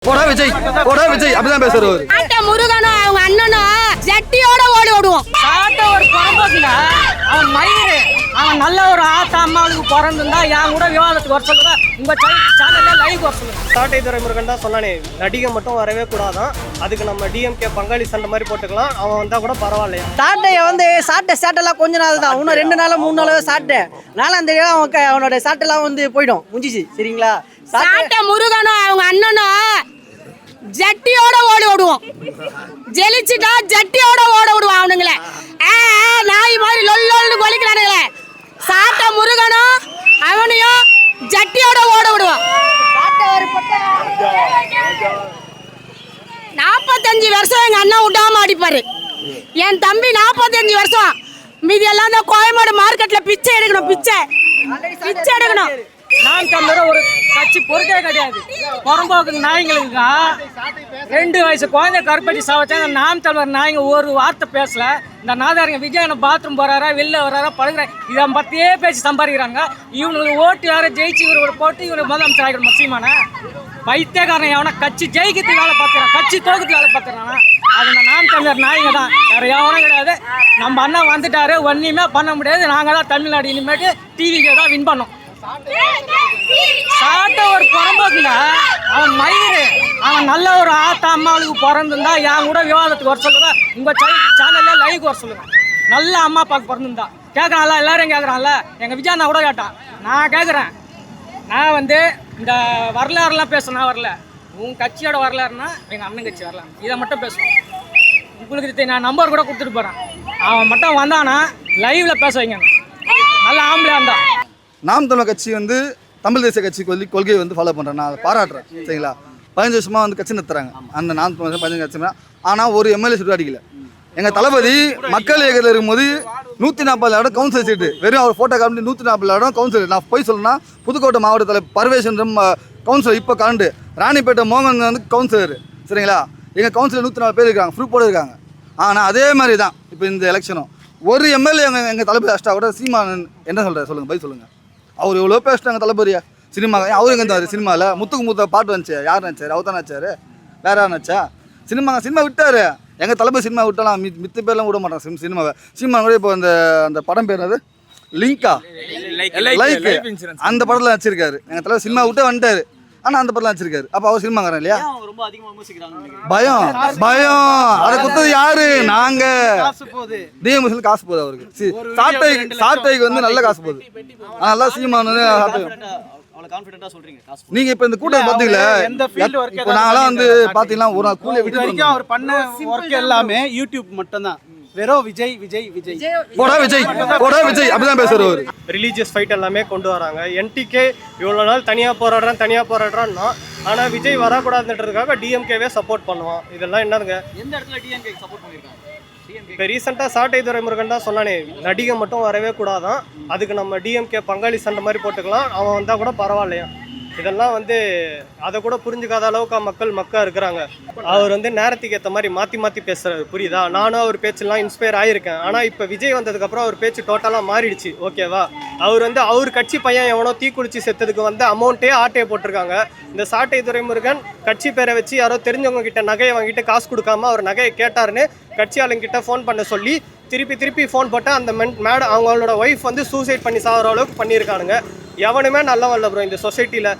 போடா விஜய் அப்படிதான் பேசுறவர். முருகனும் அவங்க அண்ணனும் ஜட்டியோட ஓடி ஓடுவோம். சாட்ட ஒரு பரம்போக்குல அவன் மயிறு அவன் நல்ல ஒரு ஆத்தா அம்மாவுக்கு பிறந்திருந்தா என் கூட விவாதத்துக்கு வர சொல்லுங்க. உங்க சேனல்ல லைவ் வர சொல்லுங்க. சாட்டை துரைமுருகன் தான் சொன்னானே, நடிகை மட்டும் வரவே கூடாதான், அதுக்கு நம்ம டிஎம்கே பங்காளி சண்டை மாதிரி போட்டுக்கலாம், அவன் வந்தா கூட பரவாயில்லையா. சாட்டையை சாட்டெல்லாம் கொஞ்ச நாள் தான், இன்னும் 2 நாள் 3 நாள் சாட்டை 4ஆம் தேதி அவனோட சாட்டெல்லாம் போயிடும், முடிஞ்சிச்சு. சரிங்களா? சாட்ட முருகனும் அவங்க அண்ணனும் ஜட்டியோட ஓடி ஓடுவோம். ஜெலிச்சுட்டா ஜட்டியோட ஓட விடுவான் அவனுங்களே. நாய் மாதிரி லொல்லு கொலிக்கிறானுங்களே. சாட்ட முருகனும் அவனையும் ஜட்டியோட ஓட விடுவான். 45 வருஷம் எங்க அண்ணன் விடாம அடிப்பாரு. என் தம்பி 45 வருஷம். மீதி எல்லாம் தான் கோயம்பேடு மார்க்கெட்ல பிச்சை எடுக்கணும். நான் தமிழர் ஒரு கட்சி பொறுக்கே கிடையாது. புறம்போக்கு நாய்களுக்கு 2 வயசு குழந்தை கருப்பட்டி சாவச்சாங்க. நாம் தமிழர் நாய்ங்க ஒரு வார்த்தை பேசல. இந்த நாதாரிங்க விஜய் பாத்ரூம் போறாரா, வெளில வராரா, பழகுற இதை பத்தியே பேசி சம்பாதிக்கிறாங்க. இவனுக்கு ஓட்டு யார ஜெயிச்சு இவரோட போட்டு இவருக்கு முதலமைச்சர் ஆகிடும். சீமான பைத்தியக்காரன் எவனா கட்சி ஜெயிக்கிறதுக்கு வேலை பார்த்துறான், கட்சி தோக்கத்துக்கு வேலை பார்த்துறான். அது இந்த நாம் தமிழர் நாய்ங்க தான், வேற எவனும் கிடையாது. நம்ம அண்ணா வந்துட்டாரு, ஒன்றுமே பண்ண முடியாது. நாங்கள் தான் தமிழ்நாடு இனிமேட்டு டிவிக்கு தான் வின் பண்ணோம். சாட்ட ஒரு பரம்போக்குல அவன் மயிறு அவன் நல்ல ஒரு ஆத்தா அம்மாவுக்கு பிறந்திருந்தா என் கூட விவாதத்துக்கு வர சொல்லுங்க. உங்க சேனல்ல லைவ் வர சொல்லுங்க. நல்ல அம்மா அப்பாவுக்கு பிறந்திருந்தா கேட்கறான்ல, எல்லாரும் கேட்கறான்ல. எங்க விஜய் நான் கூட கேட்டான். நான் கேட்குறேன், நான் இந்த வரலாறுலாம் பேச வரல. உன் கட்சியோட வரலாறுனா எங்க அண்ணன் கட்சி வரலாம், இதை மட்டும் பேசுவோம். உங்களுக்கு நான் நம்பர் கூட கொடுத்துட்டு போறேன். அவன் மட்டும் வந்தானா லைவ்ல பேச வைங்க. நல்ல ஆம்பளையா இருந்தா. நாம் தமிழர் கட்சி தமிழ் தேசிய கட்சி கொள்கையை ஃபாலோ பண்ணுறேன், நான் அதை பாராட்டுறேன். சரிங்களா? 15 வருஷமாக கட்சி நிறுத்துறாங்க அந்த நாம் தமிழர் 15 கட்சி. ஆனால் ஒரு எம்எல்ஏ சீட்டு அடிக்கல. எங்கள் தளபதி மக்கள் இயக்கத்தில் இருக்கும்போது 140 இடம் கவுன்சிலர் சீட்டு, வெறும் அவர் ஃபோட்டோ காமிட்டு 140 இடம் கவுன்சிலர். நான் போய் சொல்லணும்னா புதுக்கோட்டை மாவட்ட தலைவர் பர்வேஷன் கவுன்சிலர், இப்போ கரண்டு ராணிப்பேட்டை மோகன் கவுன்சிலர். சரிங்களா? எங்கள் கவுன்சிலர் 104 பேர் இருக்காங்க, ப்ரூஃபோடு இருக்காங்க. ஆனால் அதே மாதிரி தான் இப்போ இந்த எலெக்ஷனும் ஒரு எம்எல்ஏ எங்கள் தளபதி அஷ்டா கூட சீமான் என்ன சொல்கிறார் சொல்லுங்கள், பதில் சொல்லுங்கள். அவர் எவ்வளோ பேசிட்டாங்க தளபதியா சினிமா. அவரு எங்கே இருந்தார் சினிமாவில்? முத்துக்கு பாட்டு வந்துச்சு, யார் நினச்சார்? அவர் தான் நினச்சார், வேற யார் நினச்சா? சினிமா விட்டார். எங்கள் தளபதி சினிமா விட்டாலாம், மித்த பேர்லாம் விட மாட்டாங்க சினிமாவை. சினிமா கூட இப்போ அந்த படம் பேர் அது லைக் அந்த படத்தில் நடிச்சிருக்காரு. எங்கள் தலைவர் சினிமா விட்டு வந்துட்டார், ஆனால் அந்த படத்தில் நடிச்சிருக்காரு. அப்போ அவர் சினிமாக்காரன் இல்லையா? பயம் அதை கொடுத்தது யாரு? நாங்க டிஎம்எஸ்ல காசு போகுது அவருக்கு. சாட்டைக்கு நல்ல காசு போகுது. நல்லா சீமான் நீங்க இப்ப இந்த கூட்டம் பாத்தீங்களா? இப்ப நாங்களாம் பாத்தீங்கன்னா ஒரு நாள் கூலியை விட்டு அவர் பண்ண ஒர்க் எல்லாமே யூடியூப் மட்டும் தான். வெறும் விஜய் போடா விஜய் அப்படிதான் பேசுறவர். ரிலீஜியஸ் ஃபைட் எல்லாமே கொண்டு வராங்க. என்டிகே இவ்வளோ நாள் தனியாக போராடுறான்னா, ஆனால் விஜய் வரக்கூடாதுன்றதுக்காக டிஎம்கேவே சப்போர்ட் பண்ணுவான். இதெல்லாம் என்னதுங்க? எந்த இடத்துல டிஎம்கே சப்போர்ட் பண்ணிருக்காங்க? இப்போ ரீசெண்டாக சாட்டை துரைமுருகன் தான் சொன்னானே, நடிகை மட்டும் வரவே கூடாதான், அதுக்கு நம்ம டிஎம்கே பங்காளி சண்டை மாதிரி போட்டுக்கலாம், அவன் வந்தால் கூட பரவாயில்லையா. இதெல்லாம் அதை கூட புரிஞ்சுக்காத அளவுக்கு மக்கள் இருக்கிறாங்க. அவர் நேரத்துக்கு ஏற்ற மாதிரி மாற்றி பேசுகிறாரு, புரியுதா? நானும் அவர் பேச்செல்லாம் இன்ஸ்பயர் ஆகியிருக்கேன். ஆனால் இப்போ விஜய் வந்ததுக்கப்புறம் அவர் பேச்சு டோட்டலாக மாறிடுச்சு. ஓகேவா? அவர் கட்சி பையன் எவனோ தீக்குளிச்சு செத்ததுக்கு அமௌண்ட்டே ஆட்டையை போட்டிருக்காங்க. இந்த சாட்டை துரைமுருகன் கட்சி பேரை வச்சு யாரோ தெரிஞ்சவங்க கிட்ட நகையை வாங்கிட்டு காசு கொடுக்காம அவர் நகையை கேட்டாருன்னு கட்சி ஆளுங்கிட்ட ஃபோன் பண்ண சொல்லி திருப்பி ஃபோன் போட்டால் அந்த மேடம் அவங்களோட ஒய்ஃப் சூசைட் பண்ணி சாகிற அளவுக்கு பண்ணியிருக்கானுங்க. எவனுமே நல்லவன் இல்லை ப்ரோ இந்த சொசைட்டியில்.